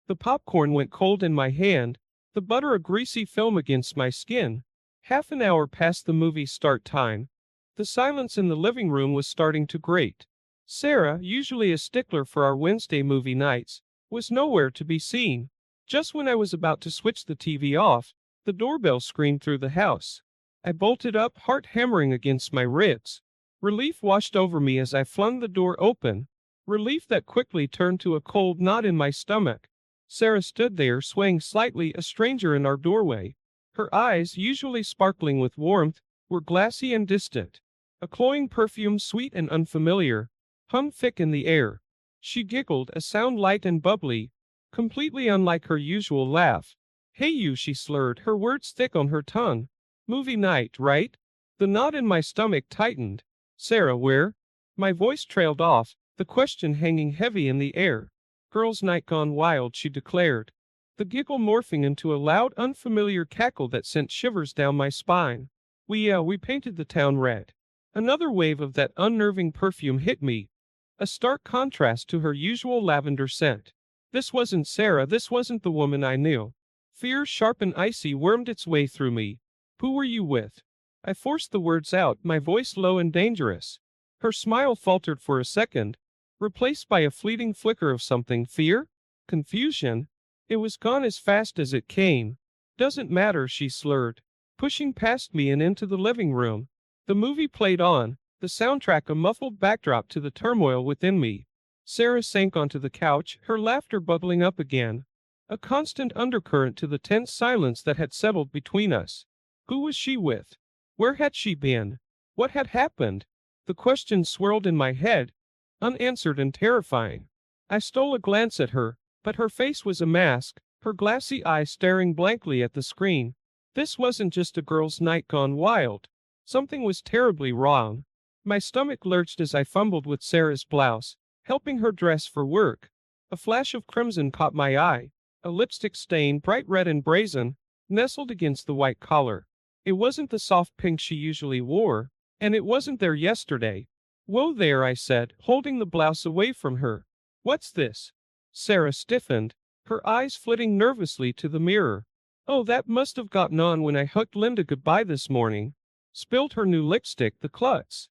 The popcorn went cold in my hand, the butter a greasy film against my skin. Half an hour past the movie start time. The silence in the living room was starting to grate. Sarah, usually a stickler for our Wednesday movie nights, was nowhere to be seen. Just when I was about to switch the TV off, the doorbell screamed through the house. I bolted up, heart hammering against my ribs. Relief washed over me as I flung the door open. Relief that quickly turned to a cold knot in my stomach. Sarah stood there, swaying slightly, a stranger in our doorway. Her eyes, usually sparkling with warmth, were glassy and distant. A cloying perfume, sweet and unfamiliar, hung thick in the air. She giggled, a sound light and bubbly, completely unlike her usual laugh. "Hey you," she slurred, her words thick on her tongue. "Movie night, right?" The knot in my stomach tightened. "Sarah, where?" My voice trailed off, the question hanging heavy in the air. "Girls' night gone wild," she declared, the giggle morphing into a loud, unfamiliar cackle that sent shivers down my spine. We painted the town red." Another wave of that unnerving perfume hit me, a stark contrast to her usual lavender scent. This wasn't Sarah, this wasn't the woman I knew. Fear, sharp and icy, wormed its way through me. "Who were you with?" I forced the words out, my voice low and dangerous. Her smile faltered for a second, replaced by a fleeting flicker of something. Fear? Confusion? It was gone as fast as it came. "Doesn't matter," she slurred, pushing past me and into the living room. The movie played on, the soundtrack a muffled backdrop to the turmoil within me. Sarah sank onto the couch, her laughter bubbling up again, a constant undercurrent to the tense silence that had settled between us. Who was she with? Where had she been? What had happened? The questions swirled in my head, unanswered and terrifying. I stole a glance at her, but her face was a mask, her glassy eyes staring blankly at the screen. This wasn't just a girl's night gone wild. Something was terribly wrong. My stomach lurched as I fumbled with Sarah's blouse, helping her dress for work. A flash of crimson caught my eye, a lipstick stain, bright red and brazen, nestled against the white collar. It wasn't the soft pink she usually wore, and it wasn't there yesterday. "Whoa there," I said, holding the blouse away from her. "What's this?" Sarah stiffened, her eyes flitting nervously to the mirror. "Oh, that must have gotten on when I hugged Linda goodbye this morning." Spilled her new lipstick, the klutz.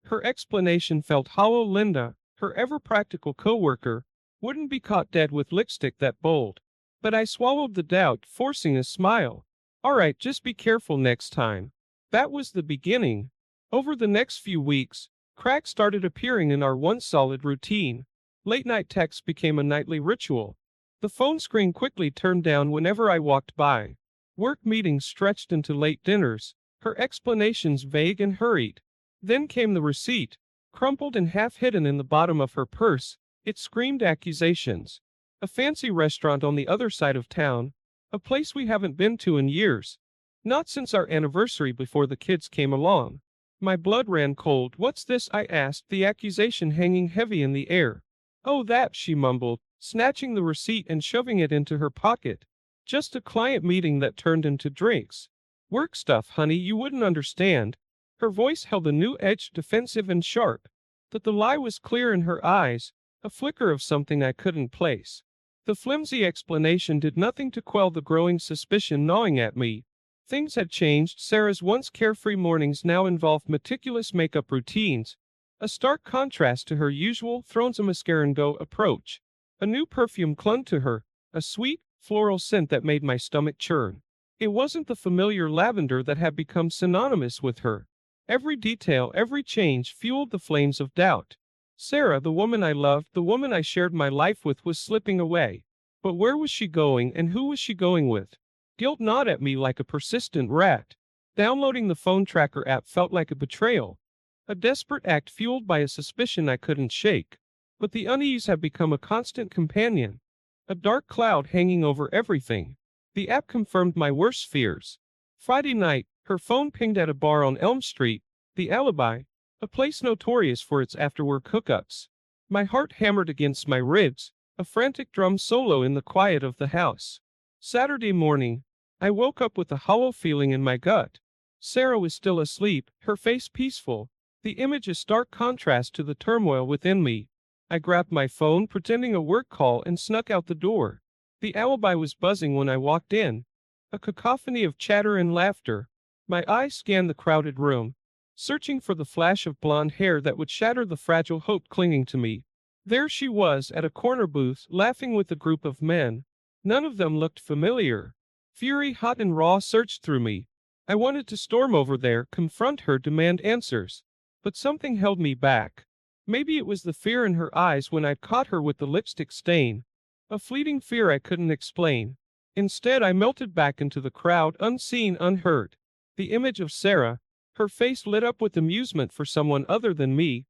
Her explanation felt hollow. Linda, her ever-practical co-worker, wouldn't be caught dead with lipstick that bold. But I swallowed the doubt, forcing a smile. "All right, just be careful next time." That was the beginning. Over the next few weeks, cracks started appearing in our once solid routine. Late-night texts became a nightly ritual. The phone screen quickly turned down whenever I walked by. Work meetings stretched into late dinners, her explanations vague and hurried. Then came the receipt, crumpled and half hidden in the bottom of her purse. It screamed accusations. A fancy restaurant on the other side of town, a place we haven't been to in years. Not since our anniversary before the kids came along. My blood ran cold. "What's this?" I asked, the accusation hanging heavy in the air. "Oh, that," she mumbled, snatching the receipt and shoving it into her pocket. "Just a client meeting that turned into drinks. Work stuff, honey, you wouldn't understand." Her voice held a new edge, defensive and sharp. But the lie was clear in her eyes, a flicker of something I couldn't place. The flimsy explanation did nothing to quell the growing suspicion gnawing at me. Things had changed. Sarah's once carefree mornings now involved meticulous makeup routines, a stark contrast to her usual thrones-a-mascara-and-go approach. A new perfume clung to her, a sweet, floral scent that made my stomach churn. It wasn't the familiar lavender that had become synonymous with her. Every detail, every change fueled the flames of doubt. Sarah, the woman I loved, the woman I shared my life with, was slipping away. But where was she going, and who was she going with? Guilt gnawed at me like a persistent rat. Downloading the phone tracker app felt like a betrayal, a desperate act fueled by a suspicion I couldn't shake. But the unease had become a constant companion, a dark cloud hanging over everything. The app confirmed my worst fears. Friday night, her phone pinged at a bar on Elm Street, the Alibi, a place notorious for its after-work hookups. My heart hammered against my ribs, a frantic drum solo in the quiet of the house. Saturday morning, I woke up with a hollow feeling in my gut. Sarah was still asleep, her face peaceful, the image a stark contrast to the turmoil within me. I grabbed my phone, pretending a work call, and snuck out the door. The alibi was buzzing when I walked in. A cacophony of chatter and laughter. My eyes scanned the crowded room, searching for the flash of blonde hair that would shatter the fragile hope clinging to me. There she was at a corner booth, laughing with a group of men. None of them looked familiar. Fury, hot and raw, surged through me. I wanted to storm over there, confront her, demand answers. But something held me back. Maybe it was the fear in her eyes when I'd caught her with the lipstick stain. A fleeting fear I couldn't explain. Instead, I melted back into the crowd, unseen, unheard. The image of Sarah, her face lit up with amusement for someone other than me,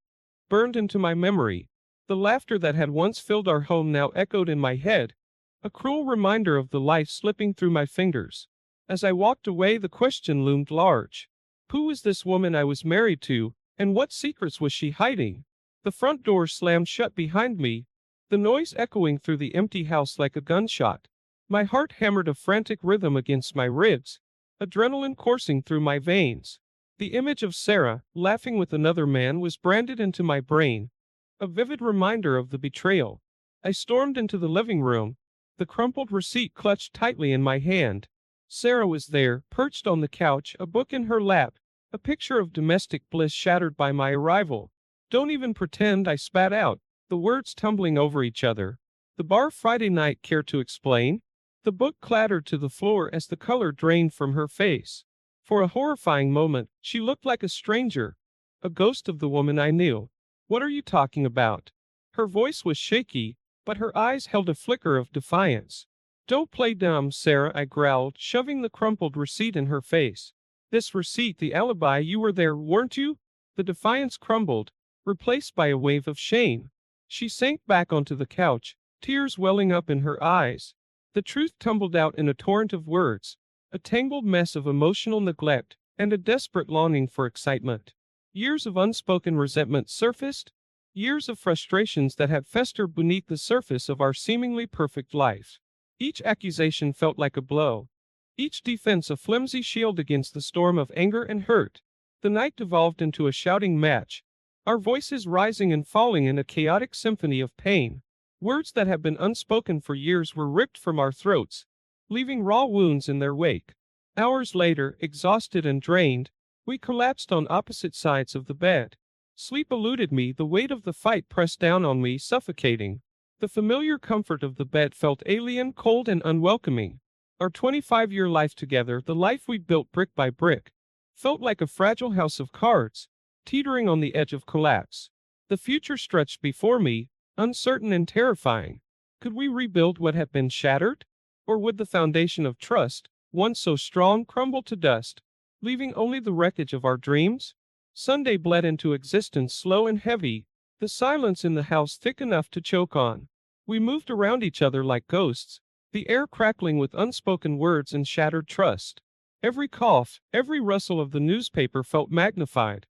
burned into my memory. The laughter that had once filled our home now echoed in my head, a cruel reminder of the life slipping through my fingers. As I walked away, the question loomed large. Who was this woman I was married to, and what secrets was she hiding? The front door slammed shut behind me, the noise echoing through the empty house like a gunshot. My heart hammered a frantic rhythm against my ribs, adrenaline coursing through my veins. The image of Sarah, laughing with another man, was branded into my brain, a vivid reminder of the betrayal. I stormed into the living room, the crumpled receipt clutched tightly in my hand. Sarah was there, perched on the couch, a book in her lap, a picture of domestic bliss shattered by my arrival. Don't even pretend, I spat out, the words tumbling over each other. The bar Friday night, care to explain? The book clattered to the floor as the color drained from her face. For a horrifying moment, she looked like a stranger, a ghost of the woman I knew. What are you talking about? Her voice was shaky, but her eyes held a flicker of defiance. Don't play dumb, Sarah, I growled, shoving the crumpled receipt in her face. This receipt, the alibi, you were there, weren't you? The defiance crumbled, replaced by a wave of shame. She sank back onto the couch, tears welling up in her eyes. The truth tumbled out in a torrent of words, a tangled mess of emotional neglect, and a desperate longing for excitement. Years of unspoken resentment surfaced, years of frustrations that had festered beneath the surface of our seemingly perfect life. Each accusation felt like a blow, each defense a flimsy shield against the storm of anger and hurt. The night devolved into a shouting match, our voices rising and falling in a chaotic symphony of pain. Words that had been unspoken for years were ripped from our throats, leaving raw wounds in their wake. Hours later, exhausted and drained, we collapsed on opposite sides of the bed. Sleep eluded me, the weight of the fight pressed down on me, suffocating. The familiar comfort of the bed felt alien, cold, and unwelcoming. Our 25-year life together, the life we built brick by brick, felt like a fragile house of cards, teetering on the edge of collapse. The future stretched before me, uncertain and terrifying. Could we rebuild what had been shattered? Or would the foundation of trust, once so strong, crumble to dust, leaving only the wreckage of our dreams? Sunday bled into existence slow and heavy, the silence in the house thick enough to choke on. We moved around each other like ghosts, the air crackling with unspoken words and shattered trust. Every cough, every rustle of the newspaper felt magnified,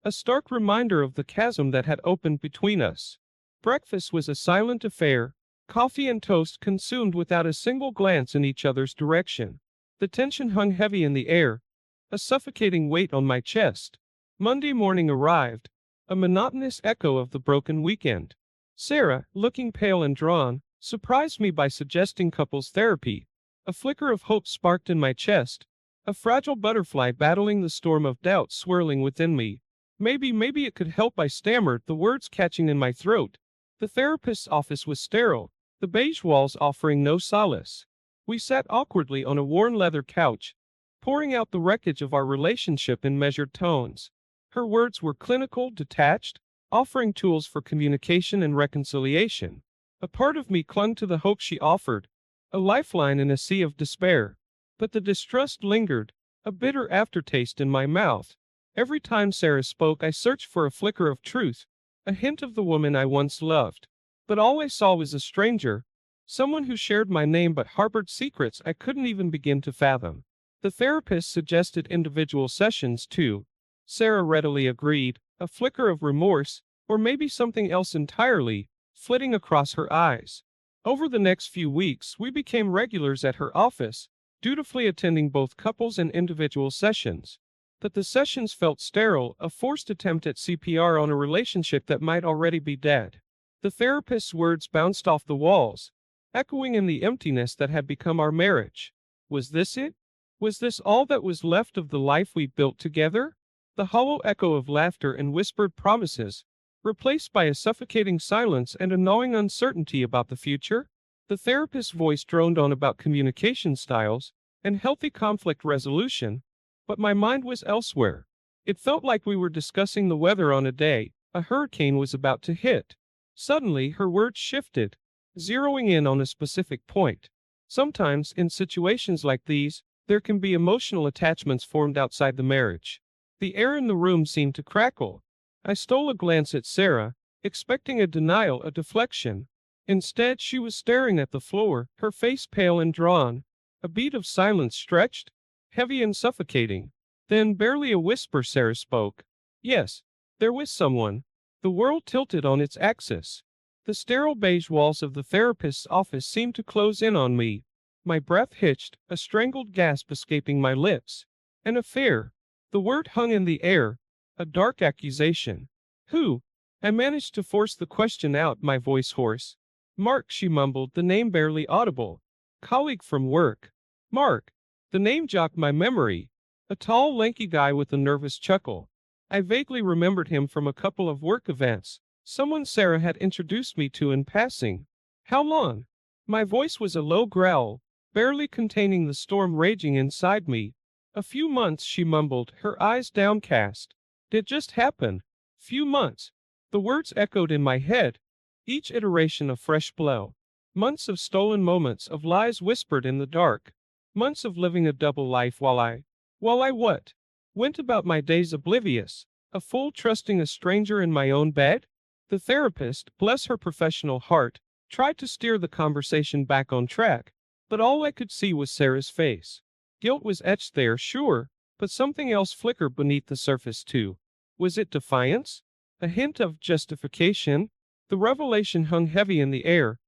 a stark reminder of the chasm that had opened between us. Breakfast was a silent affair, coffee and toast consumed without a single glance in each other's direction. The tension hung heavy in the air, a suffocating weight on my chest. Monday morning arrived, a monotonous echo of the broken weekend. Sarah, looking pale and drawn, surprised me by suggesting couples therapy. A flicker of hope sparked in my chest, a fragile butterfly battling the storm of doubt swirling within me. Maybe it could help, I stammered, the words catching in my throat. The therapist's office was sterile, the beige walls offering no solace. We sat awkwardly on a worn leather couch, pouring out the wreckage of our relationship in measured tones. Her words were clinical, detached, offering tools for communication and reconciliation. A part of me clung to the hope she offered, a lifeline in a sea of despair. But the distrust lingered, a bitter aftertaste in my mouth. Every time Sarah spoke, I searched for a flicker of truth, a hint of the woman I once loved. But all I saw was a stranger, someone who shared my name but harbored secrets I couldn't even begin to fathom. The therapist suggested individual sessions too. Sarah readily agreed, a flicker of remorse, or maybe something else entirely, flitting across her eyes. Over the next few weeks, we became regulars at her office, dutifully attending both couples and individual sessions. But the sessions felt sterile, a forced attempt at CPR on a relationship that might already be dead. The therapist's words bounced off the walls, echoing in the emptiness that had become our marriage. Was this it? Was this all that was left of the life we built together? The hollow echo of laughter and whispered promises, replaced by a suffocating silence and a gnawing uncertainty about the future? The therapist's voice droned on about communication styles and healthy conflict resolution, but my mind was elsewhere. It felt like we were discussing the weather on a day a hurricane was about to hit. Suddenly, her words shifted, zeroing in on a specific point. Sometimes, in situations like these, there can be emotional attachments formed outside the marriage. The air in the room seemed to crackle. I stole a glance at Sarah, expecting a denial, a deflection. Instead, she was staring at the floor, her face pale and drawn. A beat of silence stretched, heavy and suffocating. Then, barely a whisper, Sarah spoke. Yes, there was someone. The world tilted on its axis. The sterile beige walls of the therapist's office seemed to close in on me. My breath hitched, a strangled gasp escaping my lips. An affair. The word hung in the air, a dark accusation. Who? I managed to force the question out, my voice hoarse. Mark, she mumbled, the name barely audible. Colleague from work. Mark. The name jogged my memory. A tall, lanky guy with a nervous chuckle. I vaguely remembered him from a couple of work events, someone Sarah had introduced me to in passing. How long? My voice was a low growl, barely containing the storm raging inside me. A few months, she mumbled, her eyes downcast. Did just happen. Few months. The words echoed in my head, each iteration a fresh blow. Months of stolen moments, of lies whispered in the dark. Months of living a double life while I what? Went about my days oblivious, a fool trusting a stranger in my own bed? The therapist, bless her professional heart, tried to steer the conversation back on track, but all I could see was Sarah's face. Guilt was etched there, sure, but something else flickered beneath the surface too. Was it defiance? A hint of justification? The revelation hung heavy in the air,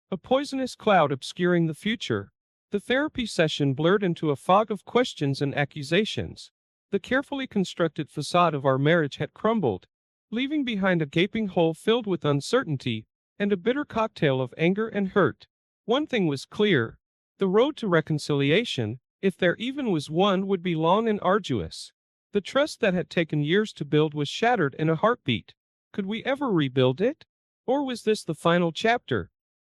a poisonous cloud obscuring the future. The therapy session blurred into a fog of questions and accusations. The carefully constructed facade of our marriage had crumbled, leaving behind a gaping hole filled with uncertainty and a bitter cocktail of anger and hurt. One thing was clear. The road to reconciliation, if there even was one, would be long and arduous. The trust that had taken years to build was shattered in a heartbeat. Could we ever rebuild it? Or was this the final chapter?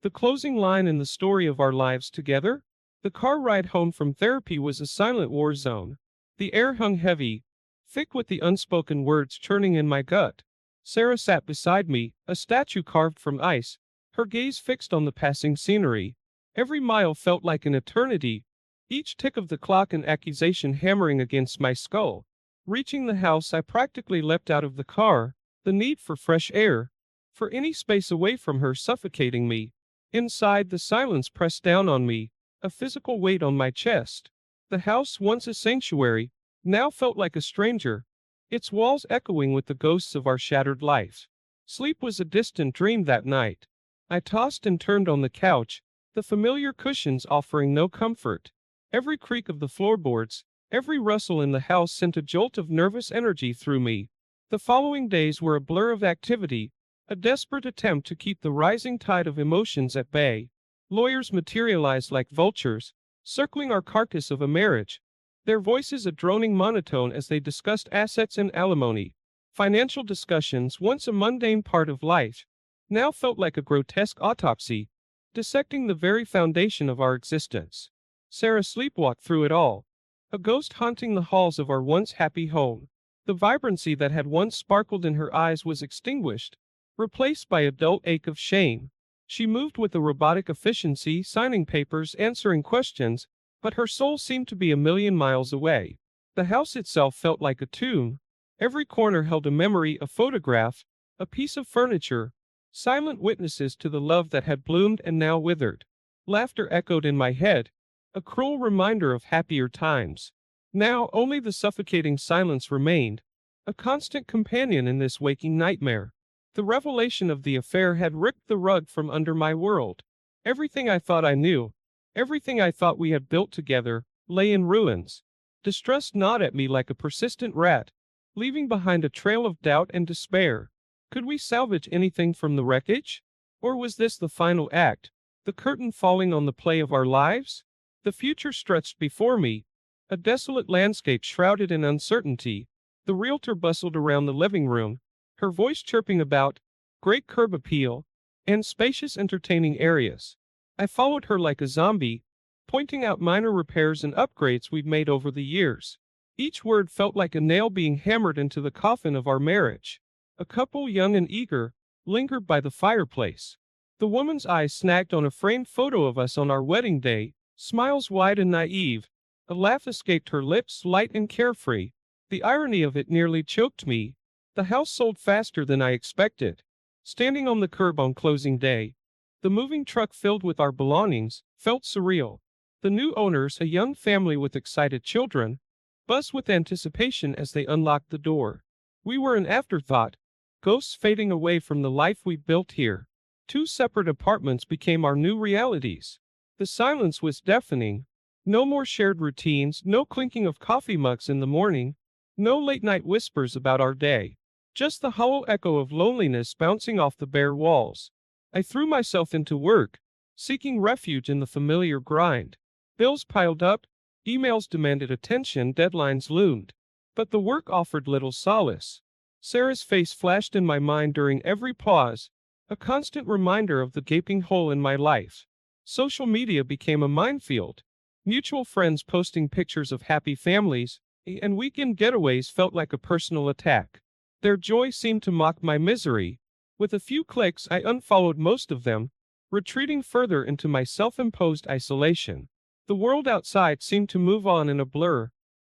The closing line in the story of our lives together? The car ride home from therapy was a silent war zone. The air hung heavy, thick with the unspoken words churning in my gut. Sarah sat beside me, a statue carved from ice, her gaze fixed on the passing scenery. Every mile felt like an eternity, each tick of the clock an accusation hammering against my skull. Reaching the house, I practically leapt out of the car, the need for fresh air, for any space away from her suffocating me. Inside, the silence pressed down on me, a physical weight on my chest. The house, once a sanctuary, now felt like a stranger, its walls echoing with the ghosts of our shattered life. Sleep was a distant dream that night. I tossed and turned on the couch, the familiar cushions offering no comfort. Every creak of the floorboards, every rustle in the house sent a jolt of nervous energy through me. The following days were a blur of activity, a desperate attempt to keep the rising tide of emotions at bay. Lawyers materialized like vultures, circling our carcass of a marriage, their voices a droning monotone as they discussed assets and alimony. Financial discussions, once a mundane part of life, now felt like a grotesque autopsy, dissecting the very foundation of our existence. Sarah sleepwalked through it all, a ghost haunting the halls of our once happy home. The vibrancy that had once sparkled in her eyes was extinguished, replaced by a dull ache of shame. She moved with a robotic efficiency, signing papers, answering questions, but her soul seemed to be a million miles away. The house itself felt like a tomb. Every corner held a memory, a photograph, a piece of furniture, silent witnesses to the love that had bloomed and now withered. Laughter echoed in my head, a cruel reminder of happier times. Now only the suffocating silence remained, a constant companion in this waking nightmare. The revelation of the affair had ripped the rug from under my world. Everything I thought I knew, everything I thought we had built together, lay in ruins. Distrust gnawed at me like a persistent rat, leaving behind a trail of doubt and despair. Could we salvage anything from the wreckage? Or was this the final act, The curtain falling on the play of our lives? The future stretched before me, a desolate landscape shrouded in uncertainty. The realtor bustled around the living room, her voice chirping about great curb appeal and spacious entertaining areas. I followed her like a zombie, pointing out minor repairs and upgrades we'd made over the years. Each word felt like a nail being hammered into the coffin of our marriage. A couple, young and eager, lingered by the fireplace. The woman's eyes snagged on a framed photo of us on our wedding day, smiles wide and naive. A laugh escaped her lips, light and carefree. The irony of it nearly choked me. The house sold faster than I expected. Standing on the curb on closing day, the moving truck filled with our belongings felt surreal. The new owners, a young family with excited children, buzzed with anticipation as they unlocked the door. We were an afterthought, ghosts fading away from the life we built here. Two separate apartments became our new realities. The silence was deafening. No more shared routines, no clinking of coffee mugs in the morning, no late-night whispers about our day. Just the hollow echo of loneliness bouncing off the bare walls. I threw myself into work, seeking refuge in the familiar grind. Bills piled up, emails demanded attention, deadlines loomed. But the work offered little solace. Sarah's face flashed in my mind during every pause, a constant reminder of the gaping hole in my life. Social media became a minefield. Mutual friends posting pictures of happy families, and weekend getaways felt like a personal attack. Their joy seemed to mock my misery. With a few clicks, I unfollowed most of them, retreating further into my self-imposed isolation. The world outside seemed to move on in a blur,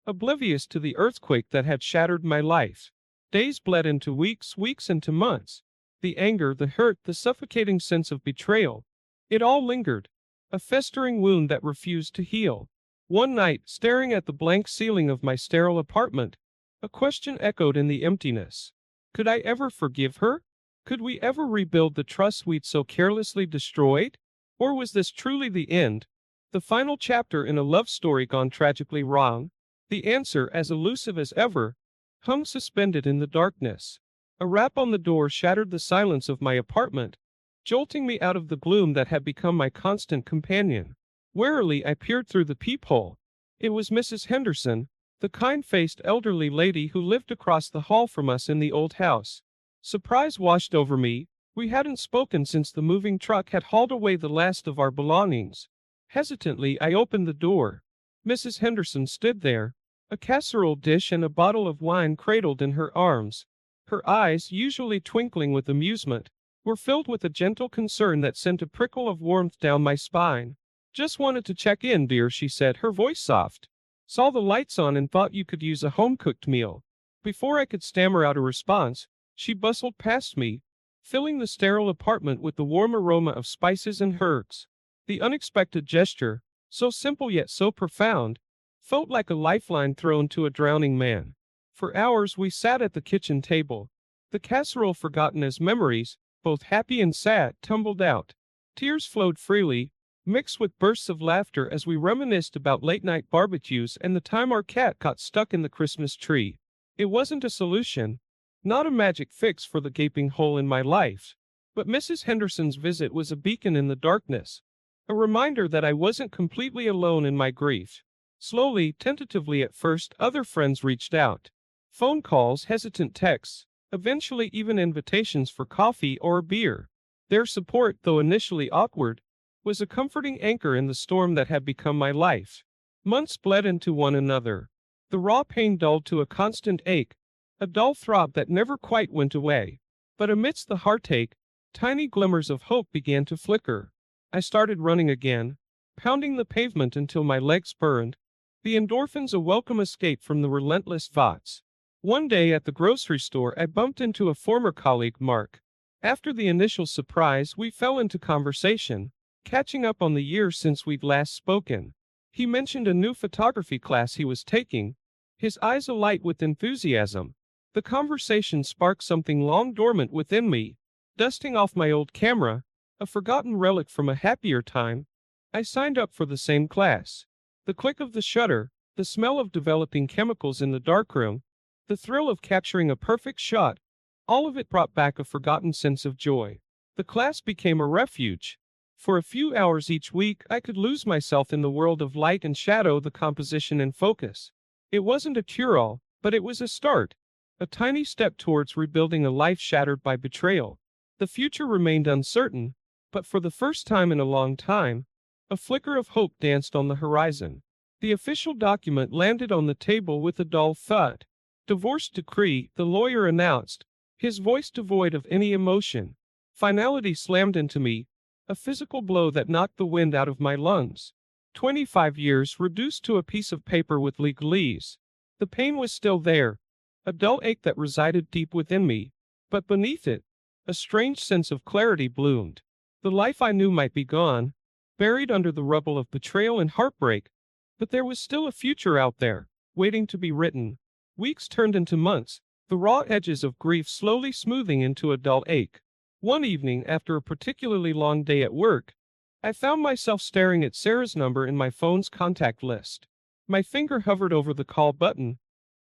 oblivious to the earthquake that had shattered my life. Days bled into weeks, weeks into months. The anger, the hurt, the suffocating sense of betrayal. It all lingered, a festering wound that refused to heal. One night, staring at the blank ceiling of my sterile apartment, a question echoed in the emptiness. Could I ever forgive her? Could we ever rebuild the trust we'd so carelessly destroyed? Or was this truly the end? The final chapter in a love story gone tragically wrong? The answer, as elusive as ever, hung suspended in the darkness. A rap on the door shattered the silence of my apartment, jolting me out of the gloom that had become my constant companion. Warily I peered through the peephole. It was Mrs. Henderson, the kind-faced elderly lady who lived across the hall from us in the old house. Surprise washed over me. We hadn't spoken since the moving truck had hauled away the last of our belongings. Hesitantly I opened the door. Mrs. Henderson stood there, a casserole dish and a bottle of wine cradled in her arms. Her eyes, usually twinkling with amusement, were filled with a gentle concern that sent a prickle of warmth down my spine. "Just wanted to check in, dear," she said, her voice soft. "Saw the lights on and thought you could use a home-cooked meal." Before I could stammer out a response, she bustled past me, filling the sterile apartment with the warm aroma of spices and herbs. The unexpected gesture, so simple yet so profound, felt like a lifeline thrown to a drowning man. For hours we sat at the kitchen table, the casserole forgotten as memories, both happy and sad, tumbled out. Tears flowed freely, mixed with bursts of laughter as we reminisced about late-night barbecues and the time our cat got stuck in the Christmas tree. It wasn't a solution, not a magic fix for the gaping hole in my life. But Mrs. Henderson's visit was a beacon in the darkness, a reminder that I wasn't completely alone in my grief. Slowly, tentatively at first, other friends reached out. Phone calls, hesitant texts, eventually even invitations for coffee or a beer. Their support, though initially awkward, was a comforting anchor in the storm that had become my life. Months bled into one another. The raw pain dulled to a constant ache, a dull throb that never quite went away. But amidst the heartache, tiny glimmers of hope began to flicker. I started running again, pounding the pavement until my legs burned, the endorphins a welcome escape from the relentless thoughts. One day at the grocery store I bumped into a former colleague, Mark. After the initial surprise, we fell into conversation, catching up on the years since we'd last spoken. He mentioned a new photography class he was taking, his eyes alight with enthusiasm. The conversation sparked something long dormant within me. Dusting off my old camera, a forgotten relic from a happier time, I signed up for the same class. The click of the shutter, the smell of developing chemicals in the darkroom, the thrill of capturing a perfect shot, all of it brought back a forgotten sense of joy. The class became a refuge, For a few hours each week, I could lose myself in the world of light and shadow, the composition and focus. It wasn't a cure-all, but it was a start. A tiny step towards rebuilding a life shattered by betrayal. The future remained uncertain, but for the first time in a long time, a flicker of hope danced on the horizon. The official document landed on the table with a dull thud. Divorce decree, the lawyer announced, his voice devoid of any emotion. Finality slammed into me, a physical blow that knocked the wind out of my lungs. 25 years reduced to a piece of paper with legalese. The pain was still there, a dull ache that resided deep within me, but beneath it, a strange sense of clarity bloomed. The life I knew might be gone, buried under the rubble of betrayal and heartbreak, but there was still a future out there, waiting to be written. Weeks turned into months, the raw edges of grief slowly smoothing into a dull ache. One evening, after a particularly long day at work, I found myself staring at Sarah's number in my phone's contact list. My finger hovered over the call button,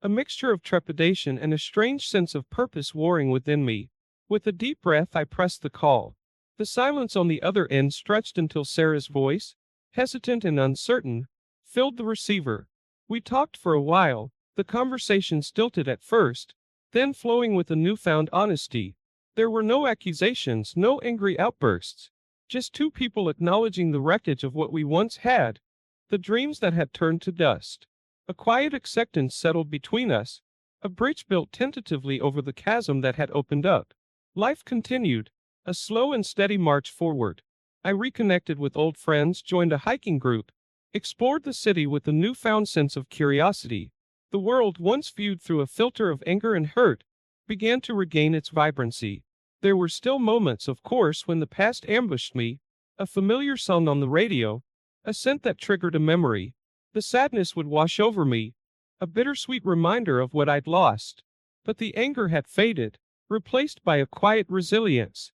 a mixture of trepidation and a strange sense of purpose warring within me. With a deep breath, I pressed the call. The silence on the other end stretched until Sarah's voice, hesitant and uncertain, filled the receiver. We talked for a while, the conversation stilted at first, then flowing with a newfound honesty. There were no accusations, no angry outbursts. Just two people acknowledging the wreckage of what we once had, the dreams that had turned to dust. A quiet acceptance settled between us, a bridge built tentatively over the chasm that had opened up. Life continued, a slow and steady march forward. I reconnected with old friends, joined a hiking group, explored the city with a newfound sense of curiosity. The world, once viewed through a filter of anger and hurt, began to regain its vibrancy. There were still moments, of course, when the past ambushed me, a familiar song on the radio, a scent that triggered a memory. The sadness would wash over me, a bittersweet reminder of what I'd lost. But the anger had faded, replaced by a quiet resilience.